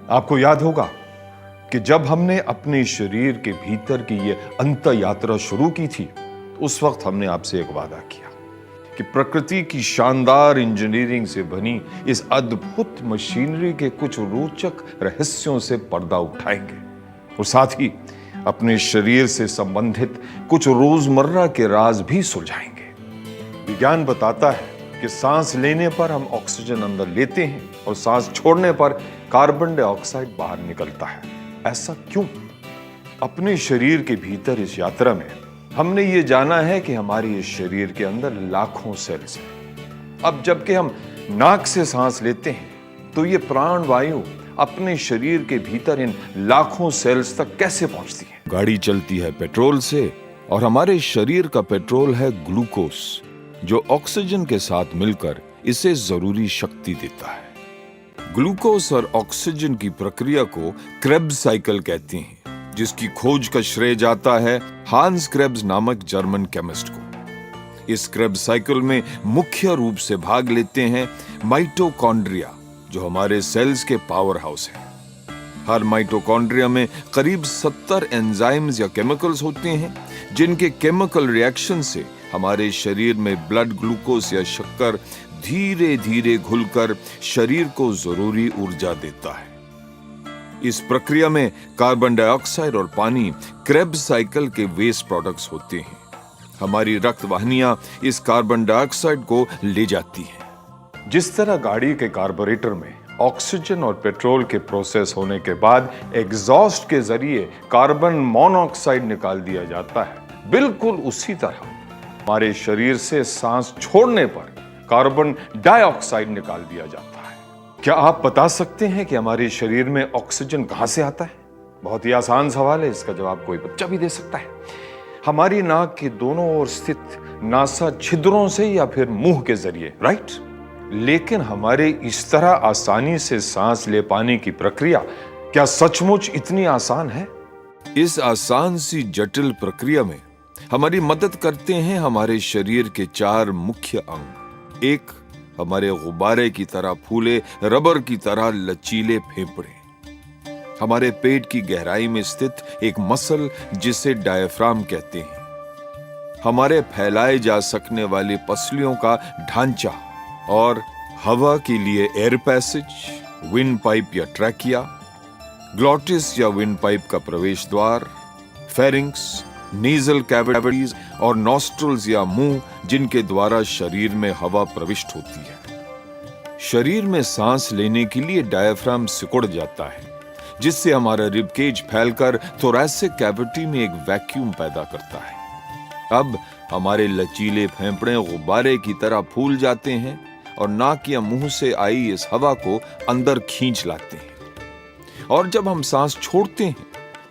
आपको याद होगा कि जब हमने अपने शरीर के भीतर की ये अंत यात्रा शुरू की थी, उस वक्त हमने आपसे एक वादा किया कि प्रकृति की शानदार इंजीनियरिंग से बनी इस अद्भुत मशीनरी के कुछ रोचक रहस्यों से पर्दा उठाएंगे और साथ ही अपने शरीर से संबंधित कुछ रोजमर्रा के राज भी सुलझाएंगे। विज्ञान बताता है कि सांस लेने पर हम ऑक्सीजन अंदर लेते हैं और सांस छोड़ने पर कार्बन डाइऑक्साइड बाहर निकलता है। ऐसा क्यों? अपने शरीर के भीतर इस यात्रा में हमने ये जाना है कि हमारे इस शरीर के अंदर लाखों सेल्स हैं। अब जबकि हम नाक से सांस लेते हैं तो ये प्राण वायु अपने शरीर के भीतर इन लाखों सेल्स तक कैसे पहुंचती है? गाड़ी चलती है पेट्रोल से और हमारे शरीर का पेट्रोल है ग्लूकोज, जो ऑक्सीजन के साथ मिलकर इसे जरूरी शक्ति देता है। ग्लूकोज और ऑक्सीजन की प्रक्रिया को क्रेब्स साइकिल कहते हैं, जिसकी खोज का श्रेय जाता है हांस क्रेब्स नामक जर्मन केमिस्ट को। इस क्रेब्स साइकिल में मुख्य रूप से भाग लेते हैं माइटोकॉन्ड्रिया, जो हमारे सेल्स के पावर हाउस है। हर माइटोकॉन्ड्रिया में करीब 70 एंजाइम्स या केमिकल्स होते हैं, जिनके केमिकल रिएक्शन से हमारे शरीर में ब्लड ग्लूकोज या शक्कर धीरे धीरे घुलकर शरीर को जरूरी ऊर्जा देता है। इस प्रक्रिया में कार्बन डाइऑक्साइड और पानी क्रेब्स साइकिल के वेस्ट प्रोडक्ट्स होते हैं। हमारी रक्त वाहिनियां इस कार्बन डाइऑक्साइड को ले जाती हैं। जिस तरह गाड़ी के कार्बोरेटर में ऑक्सीजन और पेट्रोल के प्रोसेस होने के बाद एग्जॉस्ट के जरिए कार्बन मोनोऑक्साइड निकाल दिया जाता है, बिल्कुल उसी तरह हमारे शरीर से सांस छोड़ने पर कार्बन डाइऑक्साइड निकाल दिया जाता है। क्या आप बता सकते हैं कि हमारे शरीर में ऑक्सीजन कहां से आता है? बहुत ही आसान सवाल है, इसका जवाब कोई बच्चा भी दे सकता है। हमारी नाक के दोनों ओर स्थित नासा छिद्रों से या फिर मुंह के जरिए, राइट? लेकिन हमारे इस तरह आसानी से सांस ले पाने की प्रक्रिया क्या सचमुच इतनी आसान है? इस आसान सी जटिल प्रक्रिया में हमारी मदद करते हैं हमारे शरीर के 4 मुख्य अंग। एक, हमारे गुब्बारे की तरह फूले रबर की तरह लचीले फेफड़े। हमारे पेट की गहराई में स्थित एक मसल जिसे डायफ्राम कहते हैं। हमारे फैलाए जा सकने वाली पसलियों का ढांचा और हवा के लिए एयर पैसेज, विंड पाइप या ट्रैकिया, ग्लॉटिस या विंड पाइप का प्रवेश द्वार, फेरिंक्स, नेजल कैविटीज और नॉस्ट्रल्स या मुंह, जिनके द्वारा शरीर में हवा प्रविष्ट होती है। शरीर में सांस लेने के लिए डायफ्राम सिकुड़ जाता है, जिससे हमारा रिबकेज फैलकर थोरैसिक कैविटी में एक वैक्यूम पैदा करता है। अब हमारे लचीले फेफड़े गुब्बारे की तरह फूल जाते हैं और नाक या मुंह से आई इस हवा को अंदर खींच लाते हैं। और जब हम सांस छोड़ते हैं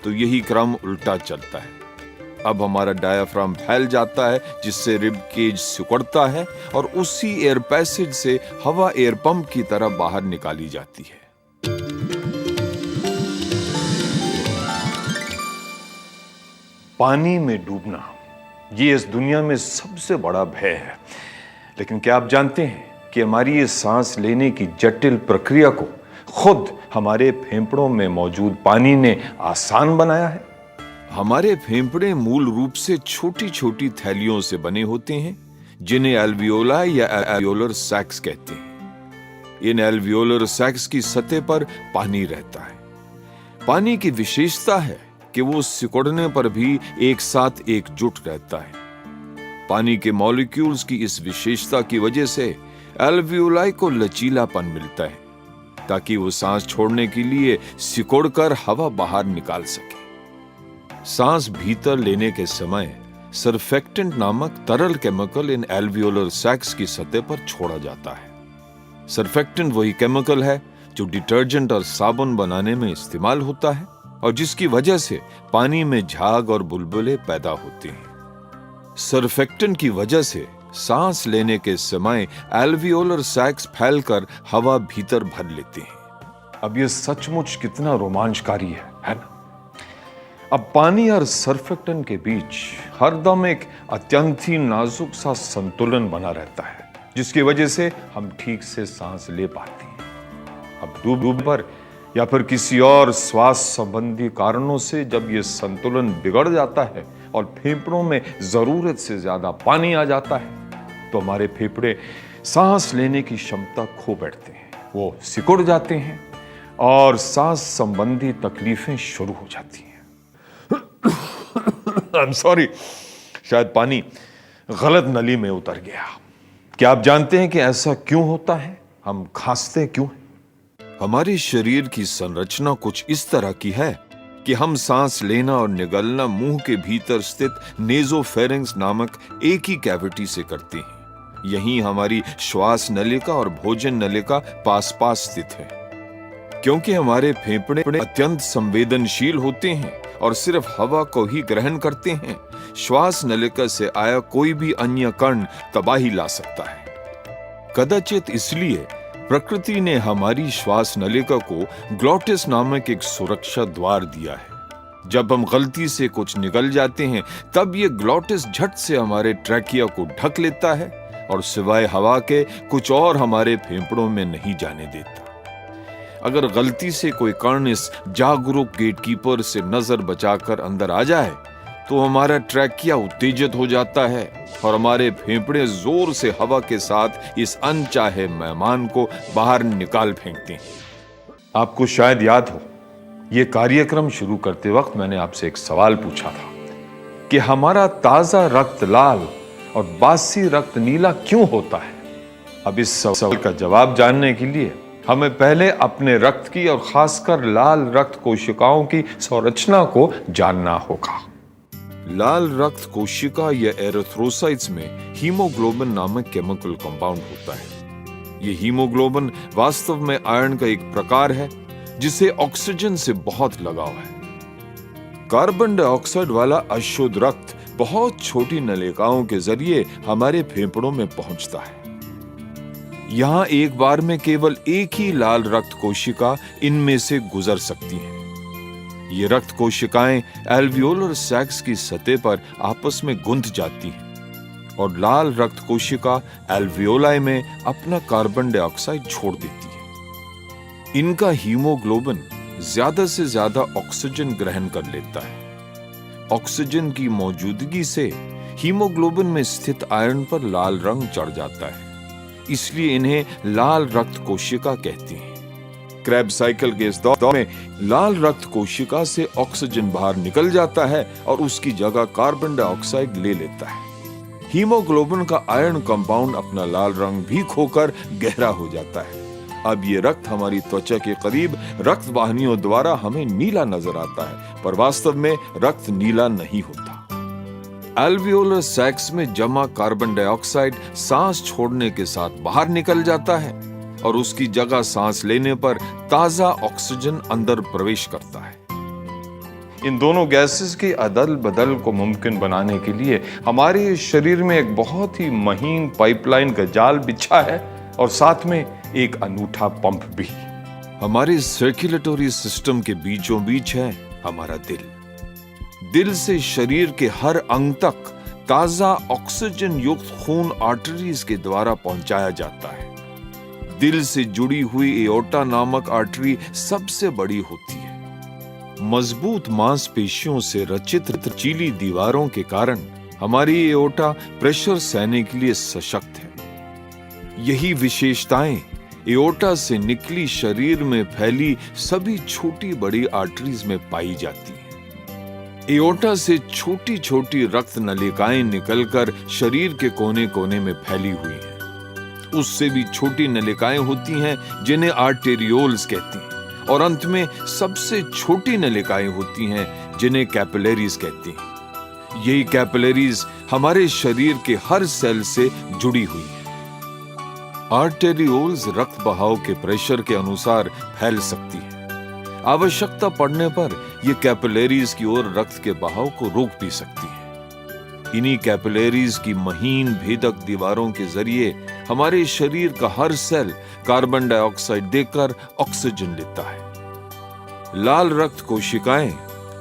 तो यही क्रम उल्टा चलता है। अब हमारा डायफ्राम फैल जाता है, जिससे रिब केज सिकुड़ता है और उसी एयर पैसेज से हवा एयर पंप की तरह बाहर निकाली जाती है। पानी में डूबना ये इस दुनिया में सबसे बड़ा भय है, लेकिन क्या आप जानते हैं कि हमारी ये सांस लेने की जटिल प्रक्रिया को खुद हमारे फेफड़ों में मौजूद पानी ने आसान बनाया है? हमारे फेफड़े मूल रूप से छोटी छोटी थैलियों से बने होते हैं, जिन्हें एल्वियोलाई या एल्वियोलर सैक्स कहते हैं। इन एल्वियोलर सैक्स की सतह पर पानी रहता है। पानी की विशेषता है कि वो सिकुड़ने पर भी एक साथ एकजुट रहता है। पानी के मॉलिक्यूल्स की इस विशेषता की वजह से एल्वियोलाई को लचीलापन मिलता है, ताकि वो सांस छोड़ने के लिए सिकुड़कर हवा बाहर निकाल सके। सांस भीतर लेने के समय सरफेक्टेंट नामक तरल केमिकल इन एल्वियोलर सैक्स की सतह पर छोड़ा जाता है। सरफेक्टेंट वही केमिकल है जो डिटर्जेंट और साबुन बनाने में इस्तेमाल होता है और जिसकी वजह से पानी में झाग और बुलबुले पैदा होते हैं। सरफेक्टेंट की वजह से सांस लेने के समय एल्वियोलर सैक्स फैलकर हवा भीतर भर लेते हैं। अब यह सचमुच कितना रोमांचकारी है ना? अब पानी और सरफेक्टेंट के बीच हरदम एक अत्यंत ही नाजुक सा संतुलन बना रहता है, जिसकी वजह से हम ठीक से सांस ले पाते हैं। अब डूब पर या फिर किसी और श्वास संबंधी कारणों से जब ये संतुलन बिगड़ जाता है और फेफड़ों में जरूरत से ज्यादा पानी आ जाता है तो हमारे फेफड़े सांस लेने की क्षमता खो बैठते हैं, वो सिकुड़ जाते हैं और सांस संबंधी तकलीफें शुरू हो जाती हैं। आई एम सॉरी, शायद पानी गलत नली में उतर गया। क्या आप जानते हैं कि ऐसा क्यों होता है? हम खांसते क्यों हैं? हमारे शरीर की संरचना कुछ इस तरह की है कि हम सांस लेना और निगलना मुंह के भीतर स्थित नेजोफेरिंक्स नामक एक ही कैविटी से करते हैं। यहीं हमारी श्वास नलिका और भोजन नलिका पास पास स्थित है। क्योंकि हमारे फेफड़े अत्यंत संवेदनशील होते हैं और सिर्फ हवा को ही ग्रहण करते हैं, श्वास नलिका से आया कोई भी अन्य कण तबाही ला सकता है। कदाचित इसलिए प्रकृति ने हमारी श्वास नलिका को ग्लॉटिस नामक एक सुरक्षा द्वार दिया है। जब हम गलती से कुछ निगल जाते हैं तब ये ग्लॉटिस झट से हमारे ट्रैकिया को ढक लेता है और सिवाय हवा के कुछ और हमारे फेफड़ों में नहीं जाने देता। अगर गलती से कोई कण इस जागरूक गेटकीपर से नजर बचाकर अंदर आ जाए तो हमारा ट्रैकिया उत्तेजित हो जाता है और हमारे फेफड़े जोर से हवा के साथ इस अनचाहे मेहमान को बाहर निकाल फेंकते हैं। आपको शायद याद हो, ये कार्यक्रम शुरू करते वक्त मैंने आपसे एक सवाल पूछा था कि हमारा ताजा रक्त लाल और बासी रक्त नीला क्यों होता है। अब इस सवाल का जवाब जानने के लिए हमें पहले अपने रक्त की और खासकर लाल रक्त कोशिकाओं की संरचना को जानना होगा। लाल रक्त कोशिका या एरिथ्रोसाइट्स में हीमोग्लोबिन नामक केमिकल कंपाउंड होता है। ये हीमोग्लोबिन वास्तव में आयरन का एक प्रकार है जिसे ऑक्सीजन से बहुत लगाव है। कार्बन डाइऑक्साइड वाला अशुद्ध रक्त बहुत छोटी नलिकाओं के जरिए हमारे फेफड़ों में पहुंचता है। यहां एक बार में केवल एक ही लाल रक्त कोशिका इनमें से गुजर सकती है। ये रक्त कोशिकाएं एल्वियोलर सैक्स की सतह पर आपस में गुंथ जाती हैं और लाल रक्त कोशिका एल्वियोलाई में अपना कार्बन डाइऑक्साइड छोड़ देती है। इनका हीमोग्लोबिन ज्यादा से ज्यादा ऑक्सीजन ग्रहण कर लेता है। ऑक्सीजन की मौजूदगी से हीमोग्लोबिन में स्थित आयरन पर लाल रंग चढ़ जाता है, इसलिए इन्हें लाल रक्त कोशिका कहते हैं। क्रैब साइकिल के इस दौर में लाल रक्त कोशिका से ऑक्सीजन बाहर निकल जाता है और उसकी जगह कार्बन डाइऑक्साइड ले लेता है। हीमोग्लोबिन का आयरन कंपाउंड अपना लाल रंग भी खोकर गहरा हो जाता है। अब ये रक्त हमारी त्वचा के करीब रक्त वाहिनियों द्वारा हमें नीला नजर आता है, पर वास्तव में रक्त नीला नहीं होता। एल्वियोलर सैक्स में जमा कार्बन डाइऑक्साइड सांस छोड़ने के साथ बाहर निकल जाता है और उसकी जगह सांस लेने पर ताजा ऑक्सीजन अंदर प्रवेश करता है। इन दोनों गैसेस की अदल बदल को मुमकिन बनाने के लिए हमारे शरीर में एक बहुत ही महीन पाइपलाइन का जाल बिछा है और साथ में एक अनूठा पंप भी। हमारे सर्कुलेटरी सिस्टम के बीचों बीच है हमारा दिल। दिल से शरीर के हर अंग तक ताजा ऑक्सीजन युक्त खून आर्टरीज के द्वारा पहुंचाया जाता है। दिल से जुड़ी हुई एओर्टा नामक आर्टरी सबसे बड़ी होती है। मजबूत मांसपेशियों से रचित लचीली दीवारों के कारण हमारी एओर्टा प्रेशर सहने के लिए सशक्त है। यही विशेषताएं एओर्टा से निकली शरीर में फैली सभी छोटी बड़ी आर्टरीज में पाई जाती हैं। एओर्टा से छोटी छोटी रक्त नलिकाएं निकलकर शरीर के कोने कोने में फैली हुई हैं। उससे भी छोटी नलिकाएं होती हैं जिन्हें आर्टेरियोल्स कहते हैं और अंत में सबसे छोटी नलिकाएं होती हैं जिन्हें कैपिलरीज कहते हैं। यही कैपिलरीज हमारे शरीर के हर सेल से जुड़ी हुई है। आर्टेरियोल्स रक्त बहाव के प्रेशर के अनुसार फैल सकती है। आवश्यकता पड़ने पर यह कैपिलरीज की ओर रक्त के बहाव को रोक भी सकती है। इन्हीं कैपिलरीज की महीन भेदक दीवारों के जरिए हमारे शरीर का हर सेल कार्बन डाइऑक्साइड देकर ऑक्सीजन लेता है। लाल रक्त कोशिकाएं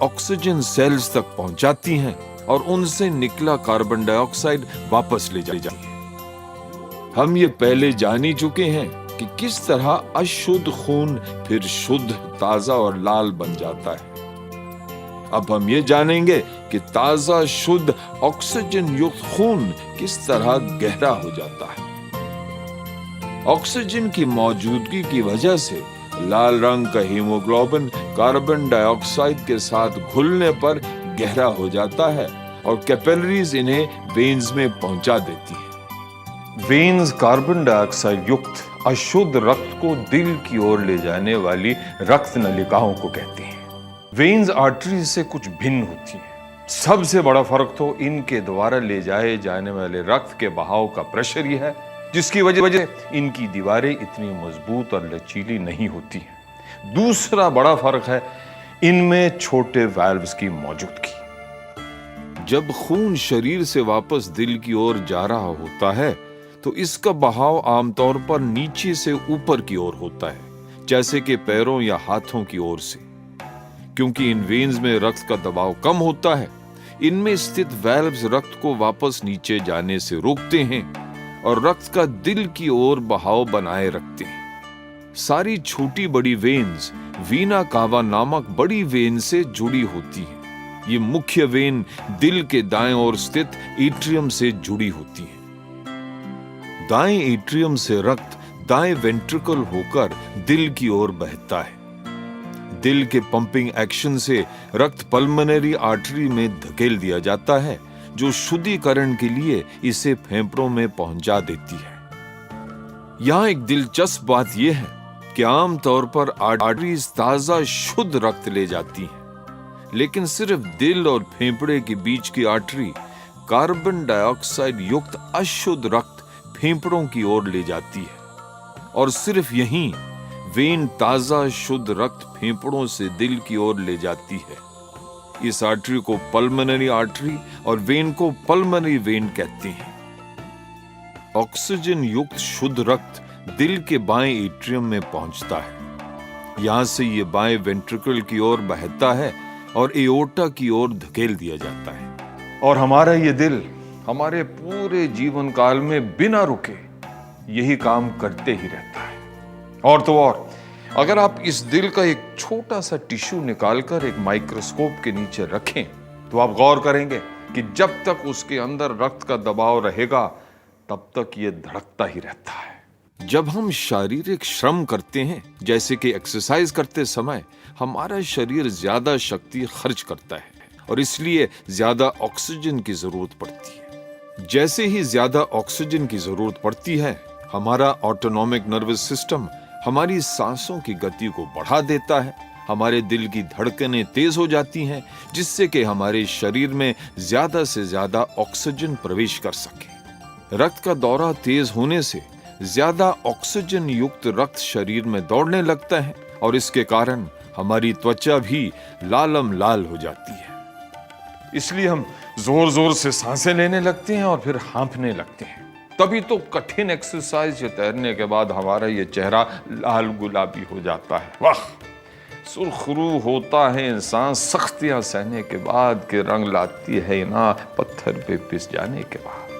ऑक्सीजन सेल्स तक पहुंचाती हैं और उनसे निकला कार्बन डाइऑक्साइड वापस ले जाती हैं। हम ये पहले जान ही चुके हैं कि किस तरह अशुद्ध खून फिर शुद्ध, ताजा और लाल बन जाता है। अब हम ये जानेंगे कि ताजा शुद्ध ऑक्सीजन युक्त खून किस तरह गहरा हो जाता है। ऑक्सीजन की मौजूदगी की वजह से लाल रंग का हीमोग्लोबिन कार्बन डाइऑक्साइड के साथ घुलने पर गहरा हो जाता है और कैपिलरीज इन्हें वेन्स में पहुंचा देती है। वेन्स कार्बन डाइऑक्साइड युक्त अशुद्ध रक्त को दिल की ओर ले जाने वाली रक्त नलिकाओं को कहते हैं। वेन्स आर्टरीज से कुछ भिन्न होती हैं। सबसे बड़ा फर्क तो इनके द्वारा ले जाए जाने वाले रक्त के बहाव का प्रेशर ही है, जिसकी वजह इनकी दीवारें इतनी मजबूत और लचीली नहीं होती हैं। दूसरा बड़ा फर्क है इनमें छोटे वाल्व्स की मौजूदगी। जब खून शरीर से वापस दिल की ओर जा रहा होता है तो इसका बहाव आमतौर पर नीचे से ऊपर की ओर होता है, जैसे कि पैरों या हाथों की ओर से। क्योंकि इन वेन्स में रक्त का दबाव कम होता है, इनमें स्थित वाल्व्स रक्त को वापस नीचे जाने से रोकते हैं और रक्त का दिल की ओर बहाव बनाए रखते हैं। सारी छोटी बड़ी वेन्स वीना कावा नामक बड़ी वेन से जुड़ी होती हैं। ये मुख्य वेन दिल के दाएं ओर स्थित एट्रियम से जुड़ी होती है। दाएं एट्रियम से रक्त दाएं वेंट्रिकल होकर दिल की ओर बहता है। दिल के पंपिंग एक्शन से रक्त पल्मोनरी आर्टरी में धकेल दिया जाता है, जो शुद्धिकरण के लिए इसे फेफड़ों में पहुंचा देती है। यहां एक दिलचस्प बात यह है कि आमतौर पर आर्टरीज ताजा शुद्ध रक्त ले जाती हैं, लेकिन सिर्फ दिल और फेफड़े के बीच की आर्टरी कार्बन डाइऑक्साइड युक्त अशुद्ध रक्त फेफड़ों की ओर ले जाती है और सिर्फ यहीं वेन ताजा शुद्ध रक्त फेफड़ों से दिल की ओर ले जाती है। इस आर्टरी को पल्मोनरी आर्टरी और वेन को पल्मोनरी वेन कहते हैं। ऑक्सीजन युक्त शुद्ध रक्त दिल के बाएं एट्रियम में पहुंचता है। यहां से यह बाएं वेंट्रिकल की ओर बहता है और एओर्टा की ओर धकेल दिया जाता है। और हमारा ये दिल हमारे पूरे जीवन काल में बिना रुके यही काम करते ही रहता है। और तो और, अगर आप इस दिल का एक छोटा सा टिश्यू निकालकर एक माइक्रोस्कोप के नीचे रखें तो आप गौर करेंगे कि जब तक उसके अंदर रक्त का दबाव रहेगा तब तक ये धड़कता ही रहता है। जब हम शारीरिक श्रम करते हैं, जैसे कि एक्सरसाइज करते समय, हमारा शरीर ज्यादा शक्ति खर्च करता है और इसलिए ज्यादा ऑक्सीजन की जरूरत पड़ती है। जैसे ही ज्यादा ऑक्सीजन की जरूरत पड़ती है, हमारा ऑटोनॉमिक नर्वस सिस्टम हमारी सांसों की गति को बढ़ा देता है। हमारे दिल की धड़कनें तेज हो जाती हैं, जिससे कि हमारे शरीर में ज्यादा से ज्यादा ऑक्सीजन प्रवेश कर सके। रक्त का दौरा तेज होने से ज्यादा ऑक्सीजन युक्त रक्त शरीर में दौड़ने लगता है और इसके कारण हमारी त्वचा भी लालम लाल हो जाती है। इसलिए हम जोर जोर से सांसें लेने लगते हैं और फिर हाँफने लगते हैं। तभी तो कठिन एक्सरसाइज या तैरने के बाद हमारा ये चेहरा लाल गुलाबी हो जाता है। वाह, सुरखरू होता है इंसान सख्तियां सहने के बाद, के रंग लाती है ना पत्थर पे पिस जाने के बाद।